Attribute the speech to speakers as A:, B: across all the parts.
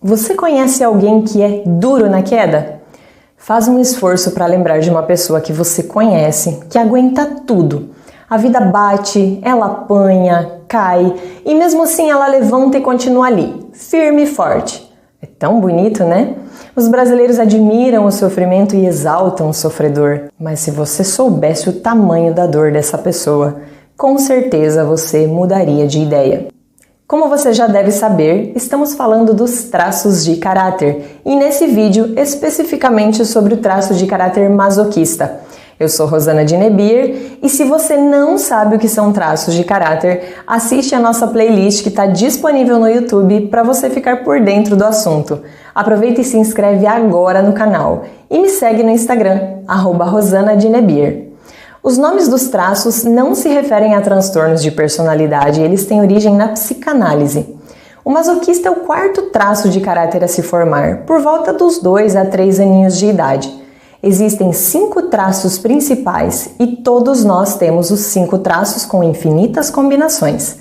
A: Você conhece alguém que é duro na queda? Faz um esforço para lembrar de uma pessoa que você conhece, que aguenta tudo. A vida bate, ela apanha, cai e mesmo assim ela levanta e continua ali, firme e forte. É tão bonito, né? Os brasileiros admiram o sofrimento e exaltam o sofredor. Mas se você soubesse o tamanho da dor dessa pessoa, com certeza você mudaria de ideia. Como você já deve saber, estamos falando dos traços de caráter e nesse vídeo especificamente sobre o traço de caráter masoquista. Eu sou Rosana Dinebier e se você não sabe o que são traços de caráter, assiste a nossa playlist que está disponível no YouTube para você ficar por dentro do assunto. Aproveita e se inscreve agora no canal e me segue no Instagram, @RosanaDinebier. Os nomes dos traços não se referem a transtornos de personalidade, eles têm origem na psicanálise. O masoquista é o quarto traço de caráter a se formar, por volta dos 2 a 3 aninhos de idade. Existem 5 traços principais e todos nós temos os 5 traços com infinitas combinações.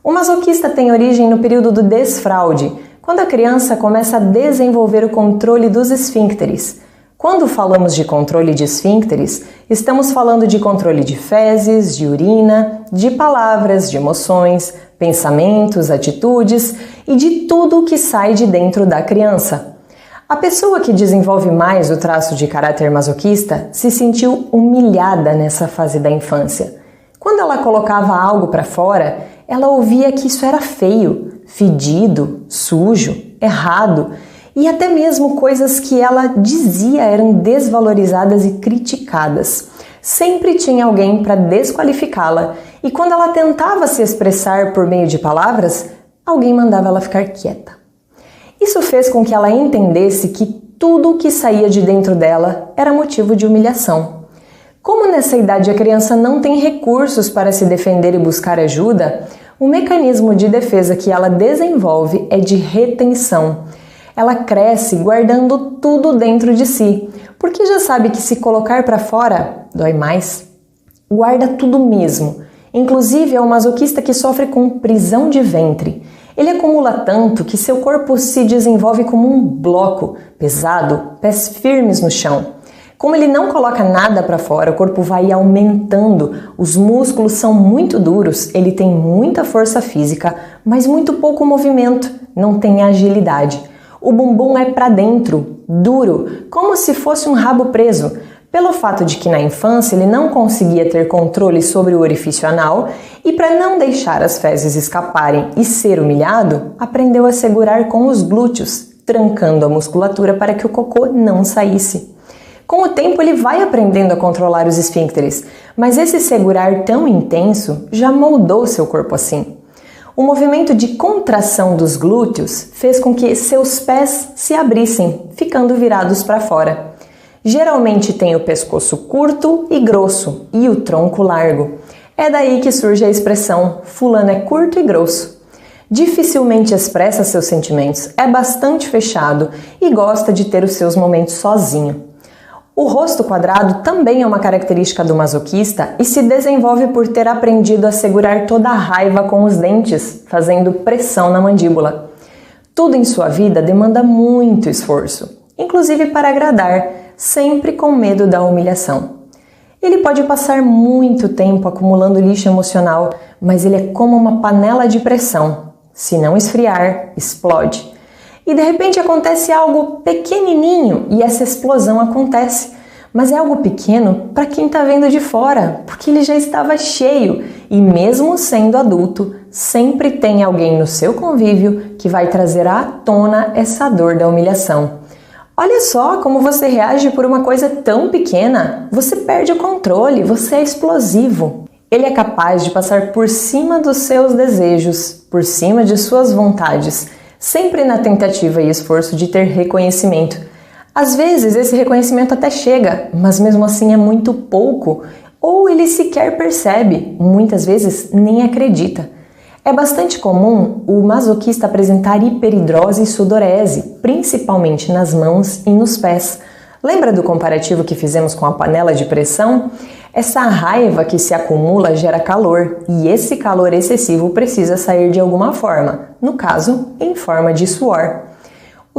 A: O masoquista tem origem no período do desfraude, quando a criança começa a desenvolver o controle dos esfíncteres. Quando falamos de controle de esfíncteres, estamos falando de controle de fezes, de urina, de palavras, de emoções, pensamentos, atitudes e de tudo o que sai de dentro da criança. A pessoa que desenvolve mais o traço de caráter masoquista se sentiu humilhada nessa fase da infância. Quando ela colocava algo para fora, ela ouvia que isso era feio, fedido, sujo, errado, e até mesmo coisas que ela dizia eram desvalorizadas e criticadas. Sempre tinha alguém para desqualificá-la e quando ela tentava se expressar por meio de palavras, alguém mandava ela ficar quieta. Isso fez com que ela entendesse que tudo o que saía de dentro dela era motivo de humilhação. Como nessa idade a criança não tem recursos para se defender e buscar ajuda, o mecanismo de defesa que ela desenvolve é de retenção. Ela cresce guardando tudo dentro de si, porque já sabe que se colocar para fora dói mais. Guarda tudo mesmo. Inclusive é o masoquista que sofre com prisão de ventre. Ele acumula tanto que seu corpo se desenvolve como um bloco, pesado, pés firmes no chão. Como ele não coloca nada para fora, o corpo vai aumentando, os músculos são muito duros, ele tem muita força física, mas muito pouco movimento, não tem agilidade. O bumbum é para dentro, duro, como se fosse um rabo preso. Pelo fato de que na infância ele não conseguia ter controle sobre o orifício anal e para não deixar as fezes escaparem e ser humilhado, aprendeu a segurar com os glúteos, trancando a musculatura para que o cocô não saísse. Com o tempo ele vai aprendendo a controlar os esfíncteres, mas esse segurar tão intenso já moldou seu corpo assim. O movimento de contração dos glúteos fez com que seus pés se abrissem, ficando virados para fora. Geralmente tem o pescoço curto e grosso e o tronco largo. É daí que surge a expressão fulano é curto e grosso. Dificilmente expressa seus sentimentos, é bastante fechado e gosta de ter os seus momentos sozinho. O rosto quadrado também é uma característica do masoquista e se desenvolve por ter aprendido a segurar toda a raiva com os dentes, fazendo pressão na mandíbula. Tudo em sua vida demanda muito esforço, inclusive para agradar, sempre com medo da humilhação. Ele pode passar muito tempo acumulando lixo emocional, mas ele é como uma panela de pressão. Se não esfriar, explode. E de repente acontece algo pequenininho e essa explosão acontece. Mas é algo pequeno para quem está vendo de fora, porque ele já estava cheio. E mesmo sendo adulto, sempre tem alguém no seu convívio que vai trazer à tona essa dor da humilhação. Olha só como você reage por uma coisa tão pequena. Você perde o controle, você é explosivo. Ele é capaz de passar por cima dos seus desejos, por cima de suas vontades, sempre na tentativa e esforço de ter reconhecimento. Às vezes esse reconhecimento até chega, mas mesmo assim é muito pouco, ou ele sequer percebe, muitas vezes nem acredita. É bastante comum o masoquista apresentar hiperidrose e sudorese, principalmente nas mãos e nos pés. Lembra do comparativo que fizemos com a panela de pressão? Essa raiva que se acumula gera calor e esse calor excessivo precisa sair de alguma forma, no caso, em forma de suor.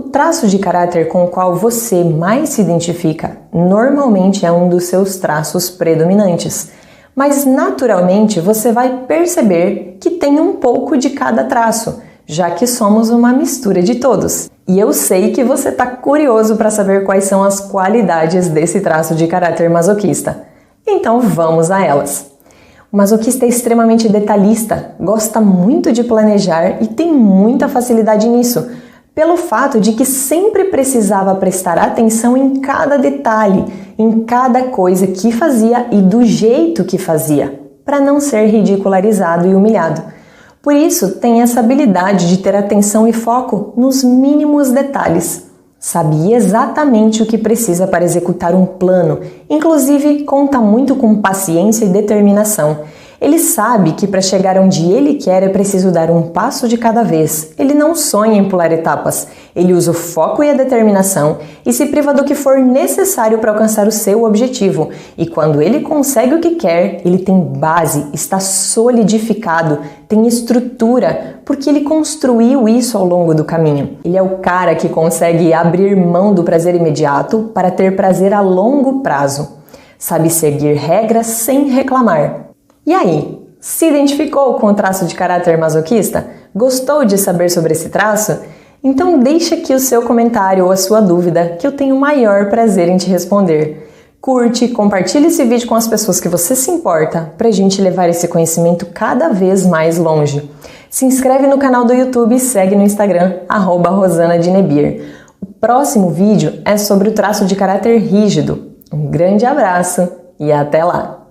A: O traço de caráter com o qual você mais se identifica normalmente é um dos seus traços predominantes, mas naturalmente você vai perceber que tem um pouco de cada traço, já que somos uma mistura de todos. E eu sei que você está curioso para saber quais são as qualidades desse traço de caráter masoquista. Então vamos a elas. O masoquista é extremamente detalhista, gosta muito de planejar e tem muita facilidade nisso, pelo fato de que sempre precisava prestar atenção em cada detalhe, em cada coisa que fazia e do jeito que fazia, para não ser ridicularizado e humilhado. Por isso, tem essa habilidade de ter atenção e foco nos mínimos detalhes. Sabe exatamente o que precisa para executar um plano, inclusive conta muito com paciência e determinação. Ele sabe que para chegar onde ele quer é preciso dar um passo de cada vez. Ele não sonha em pular etapas. Ele usa o foco e a determinação e se priva do que for necessário para alcançar o seu objetivo. E quando ele consegue o que quer, ele tem base, está solidificado, tem estrutura, porque ele construiu isso ao longo do caminho. Ele é o cara que consegue abrir mão do prazer imediato para ter prazer a longo prazo. Sabe seguir regras sem reclamar. E aí, se identificou com o traço de caráter masoquista? Gostou de saber sobre esse traço? Então deixa aqui o seu comentário ou a sua dúvida que eu tenho o maior prazer em te responder. Curte, compartilhe esse vídeo com as pessoas que você se importa para a gente levar esse conhecimento cada vez mais longe. Se inscreve no canal do YouTube e segue no Instagram, @rosanadinebir. O próximo vídeo é sobre o traço de caráter rígido. Um grande abraço e até lá!